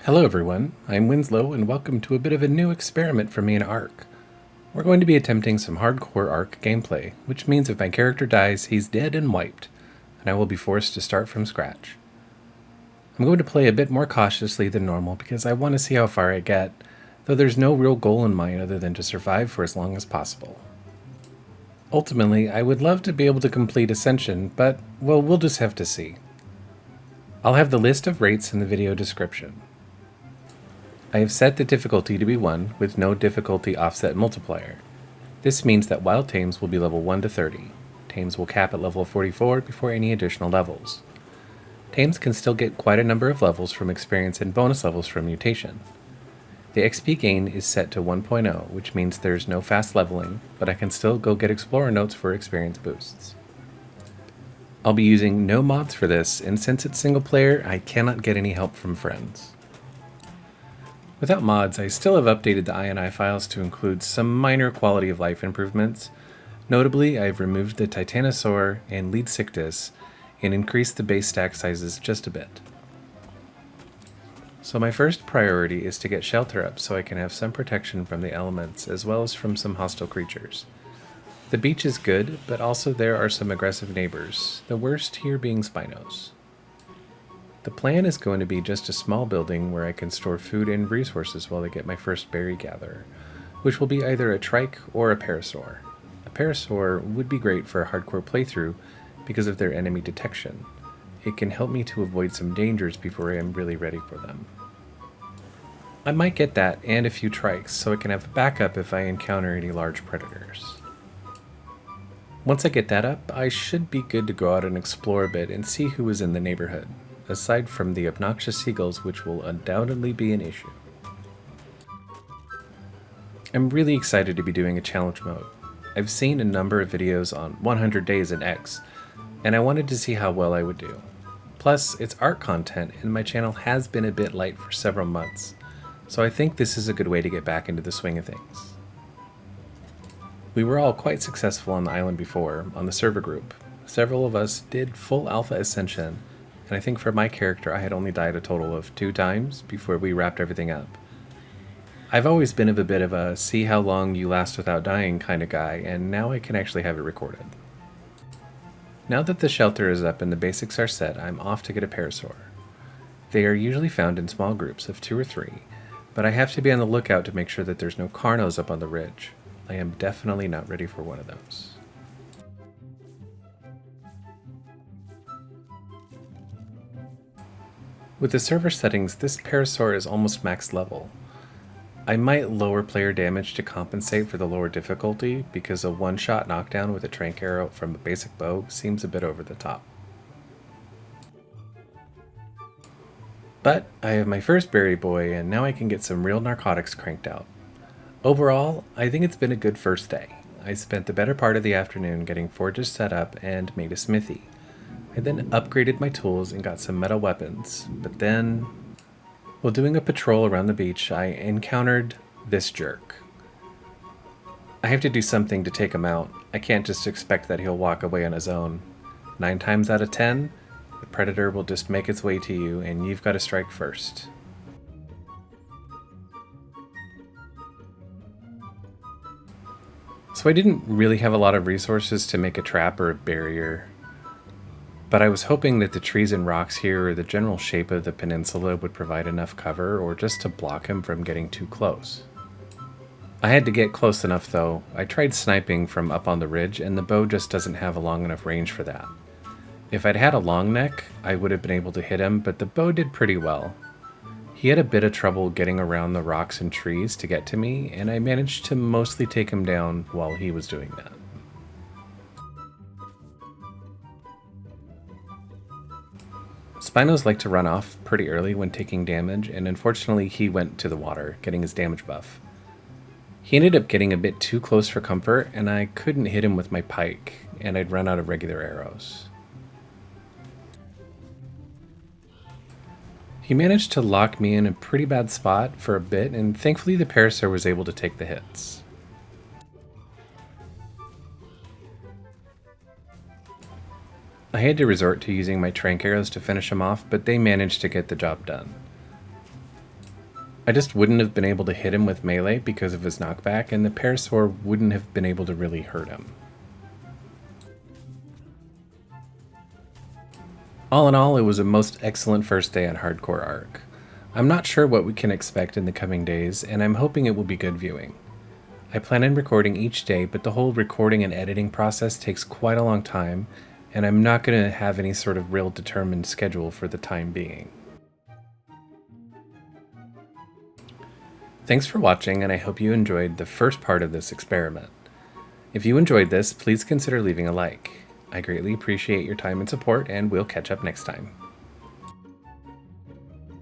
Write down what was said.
Hello everyone, I'm Winslow and welcome to a bit of a new experiment for me in Ark. We're going to be attempting some hardcore Ark gameplay, which means if my character dies, he's dead and wiped, and I will be forced to start from scratch. I'm going to play a bit more cautiously than normal because I want to see how far I get, though there's no real goal in mind other than to survive for as long as possible. Ultimately, I would love to be able to complete Ascension, but, well, we'll just have to see. I'll have the list of rates in the video description. I have set the difficulty to be 1 with no difficulty offset multiplier. This means that wild tames will be level 1 to 30. Tames will cap at level 44 before any additional levels. Tames can still get quite a number of levels from experience and bonus levels from mutation. The XP gain is set to 1.0, which means there's no fast leveling, but I can still go get explorer notes for experience boosts. I'll be using no mods for this, and since it's single player, I cannot get any help from friends. Without mods, I still have updated the INI files to include some minor quality of life improvements. Notably, I've removed the Titanosaur and Leedsichthys and increased the base stack sizes just a bit. So my first priority is to get shelter up so I can have some protection from the elements as well as from some hostile creatures. The beach is good, but also there are some aggressive neighbors, the worst here being Spinos. The plan is going to be just a small building where I can store food and resources while I get my first berry gatherer, which will be either a trike or a parasaur. A parasaur would be great for a hardcore playthrough because of their enemy detection. It can help me to avoid some dangers before I am really ready for them. I might get that and a few trikes so I can have a backup if I encounter any large predators. Once I get that up, I should be good to go out and explore a bit and see who is in the neighborhood, aside from the obnoxious seagulls, which will undoubtedly be an issue. I'm really excited to be doing a challenge mode. I've seen a number of videos on 100 days in X, and I wanted to see how well I would do. Plus, it's art content, and my channel has been a bit light for several months, so I think this is a good way to get back into the swing of things. We were all quite successful on the island before, on the server group. Several of us did full alpha ascension, and I think for my character I had only died a total of 2 times before we wrapped everything up. I've always been a bit of a see how long you last without dying kind of guy, and now I can actually have it recorded. Now that the shelter is up and the basics are set, I'm off to get a parasaur. They are usually found in small groups of 2 or 3, but I have to be on the lookout to make sure that there's no carnos up on the ridge. I am definitely not ready for one of those. With the server settings, this parasaur is almost max level. I might lower player damage to compensate for the lower difficulty because a one-shot knockdown with a trank arrow from a basic bow seems a bit over the top. But I have my first berry boy and now I can get some real narcotics cranked out. Overall, I think it's been a good first day. I spent the better part of the afternoon getting forges set up and made a smithy. I then upgraded my tools and got some metal weapons, but then, while doing a patrol around the beach, I encountered this jerk. I have to do something to take him out. I can't just expect that he'll walk away on his own. 9 times out of 10, the predator will just make its way to you and you've got to strike first. So I didn't really have a lot of resources to make a trap or a barrier, but I was hoping that the trees and rocks here or the general shape of the peninsula would provide enough cover or just to block him from getting too close. I had to get close enough though. I tried sniping from up on the ridge and the bow just doesn't have a long enough range for that. If I'd had a long neck, I would have been able to hit him, but the bow did pretty well. He had a bit of trouble getting around the rocks and trees to get to me, and I managed to mostly take him down while he was doing that. Spinos like to run off pretty early when taking damage, and unfortunately he went to the water, getting his damage buff. He ended up getting a bit too close for comfort, and I couldn't hit him with my pike, and I'd run out of regular arrows. He managed to lock me in a pretty bad spot for a bit, and thankfully the parasaur was able to take the hits. I had to resort to using my trank arrows to finish him off, but they managed to get the job done. I just wouldn't have been able to hit him with melee because of his knockback, and the Parasaur wouldn't have been able to really hurt him. All in all, it was a most excellent first day on Hardcore Arc. I'm not sure what we can expect in the coming days, and I'm hoping it will be good viewing. I plan on recording each day, but the whole recording and editing process takes quite a long time, and I'm not going to have any sort of real determined schedule for the time being. Thanks for watching, and I hope you enjoyed the first part of this experiment. If you enjoyed this, please consider leaving a like. I greatly appreciate your time and support, and we'll catch up next time.